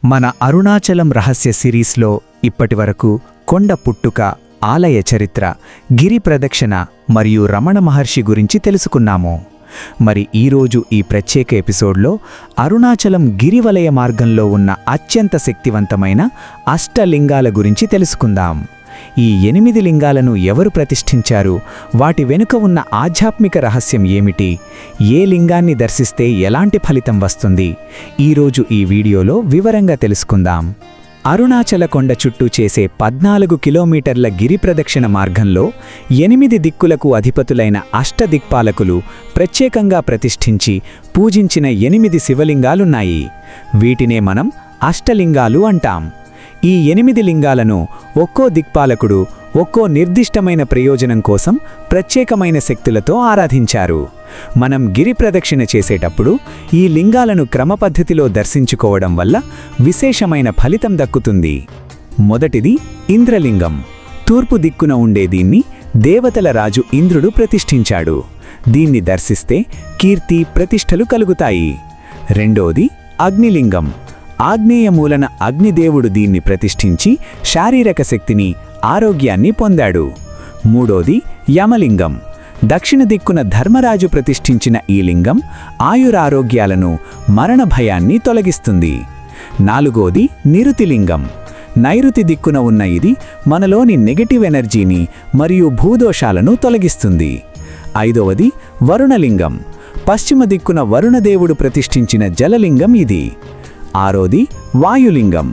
మన అరుణాచలం రహస్య సిరీస్లో ఇప్పటివరకు కొండ పుట్టుక, ఆలయ చరిత్ర, గిరి ప్రదక్షిణ మరియు రమణ మహర్షి గురించి తెలుసుకున్నాము. మరి ఈరోజు ఈ ప్రత్యేక ఎపిసోడ్లో అరుణాచలం గిరివలయ మార్గంలో ఉన్న అత్యంత శక్తివంతమైన అష్టలింగాల గురించి తెలుసుకుందాం. ఈ 8 లింగాలను ఎవరు ప్రతిష్ఠించారు, వాటి వెనుక ఉన్న ఆధ్యాత్మిక రహస్యం ఏమిటి, ఏ లింగాన్ని దర్శిస్తే ఎలాంటి ఫలితం వస్తుంది, ఈరోజు ఈ వీడియోలో వివరంగా తెలుసుకుందాం. అరుణాచల కొండ చుట్టూ చేసే 14 కిలోమీటర్ల గిరి ప్రదక్షిణ మార్గంలో 8 దిక్కులకు అధిపతులైన అష్టదిక్పాలకులు ప్రత్యేకంగా ప్రతిష్ఠించి పూజించిన 8 శివలింగాలున్నాయి. వీటినే మనం అష్టలింగాలు అంటాం. ఈ 8 లింగాలను ఒక్కో దిక్పాలకుడు ఒక్కో నిర్దిష్టమైన ప్రయోజనం కోసం ప్రత్యేకమైన శక్తులతో ఆరాధించారు. మనం గిరి ప్రదక్షిణ చేసేటప్పుడు ఈ లింగాలను క్రమపద్ధతిలో దర్శించుకోవడం వల్ల విశేషమైన ఫలితం దక్కుతుంది. మొదటిది ఇంద్రలింగం. తూర్పు దిక్కున ఉండే దీన్ని దేవతల రాజు ఇంద్రుడు ప్రతిష్ఠించాడు. దీన్ని దర్శిస్తే కీర్తి, ప్రతిష్టలు కలుగుతాయి. రెండోది అగ్నిలింగం. ఆగ్నేయ మూలన అగ్నిదేవుడు దీన్ని ప్రతిష్ఠించి శారీరక శక్తిని, ఆరోగ్యాన్ని పొందాడు. మూడోది యమలింగం. దక్షిణ దిక్కున ధర్మరాజు ప్రతిష్ఠించిన ఈ లింగం ఆయురారోగ్యాలను, మరణ భయాన్ని తొలగిస్తుంది. నాలుగోది నిరుతిలింగం. నైరుతి దిక్కున ఉన్న ఇది మనలోని నెగటివ్ ఎనర్జీని మరియు భూదోషాలను తొలగిస్తుంది. ఐదవది వరుణలింగం. పశ్చిమ దిక్కున వరుణదేవుడు ప్రతిష్ఠించిన జలలింగం ఇది. ఆరోది వాయులింగం.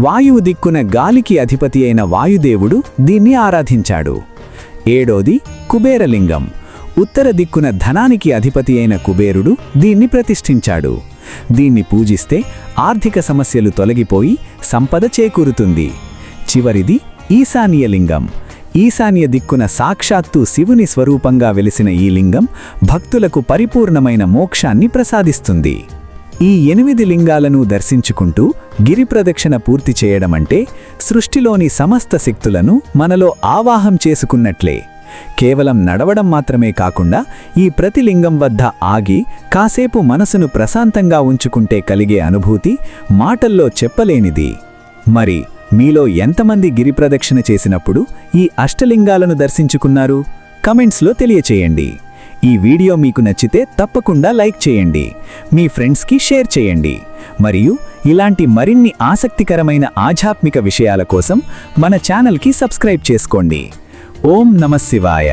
వాయువు దిక్కున గాలికి అధిపతి అయిన వాయుదేవుడు దీన్ని ఆరాధించాడు. ఏడోది కుబేరలింగం. ఉత్తర దిక్కున ధనానికి అధిపతి అయిన కుబేరుడు దీన్ని ప్రతిష్ఠించాడు. దీన్ని పూజిస్తే ఆర్థిక సమస్యలు తొలగిపోయి సంపద చేకూరుతుంది. చివరిది ఈశాన్యలింగం. ఈశాన్య దిక్కున సాక్షాత్తు శివుని స్వరూపంగా వెలిసిన ఈ లింగం భక్తులకు పరిపూర్ణమైన మోక్షాన్ని ప్రసాదిస్తుంది. ఈ 8 లింగాలను దర్శించుకుంటూ గిరి ప్రదక్షిణ పూర్తి చేయడమంటే సృష్టిలోని సమస్త శక్తులను మనలో ఆవాహం చేసుకున్నట్లే. కేవలం నడవడం మాత్రమే కాకుండా ఈ ప్రతి లింగం వద్ద ఆగి కాసేపు మనసును ప్రశాంతంగా ఉంచుకుంటే కలిగే అనుభూతి మాటల్లో చెప్పలేనిది. మరి మీలో ఎంతమంది గిరి ప్రదక్షిణ చేసినప్పుడు ఈ అష్టలింగాలను దర్శించుకున్నారు? కమెంట్స్లో తెలియచేయండి. ఈ వీడియో మీకు నచ్చితే తప్పకుండా లైక్ చేయండి, మీ ఫ్రెండ్స్కి షేర్ చేయండి. మరియు ఇలాంటి మరిన్ని ఆసక్తికరమైన ఆధ్యాత్మిక విషయాల కోసం మన ఛానల్కి సబ్స్క్రైబ్ చేసుకోండి. ఓం నమః శివాయ.